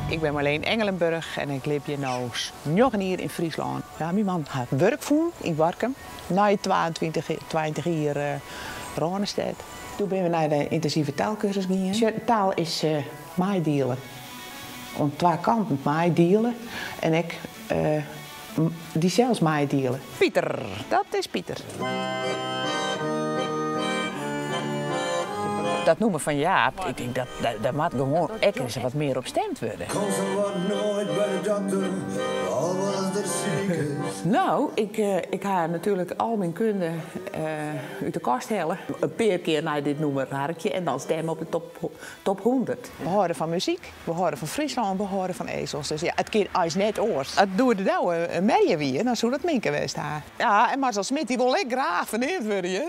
Ik ben Marleen Engelenburg en ik leef hier nu 9 jaar in Friesland. Ja, mijn man had werk voor in Warkum. Na 20 jaar Ronestedt. Toen ben we naar de intensieve taalkursus gegaan. Taal is maaidelen. Aan twee kanten maaidelen. En ik die zelfs maaidelen. Pieter, dat is Pieter. Dat noemen van Jaap, ik denk dat moet gewoon eens wat meer op stemd worden. Nou, ik ga natuurlijk al mijn kunde uit de kast halen. Een paar keer naar dit noemen raakje en dan stemmen op de top 100. We houden van muziek, we houden van Friesland, we houden van ezels. Dus ja, het kind is net oors. Het doet het nou een merje weer, dan zou dat minken geweest hebben. Ja, en Marcel Smit die wil ik graag verneerd worden.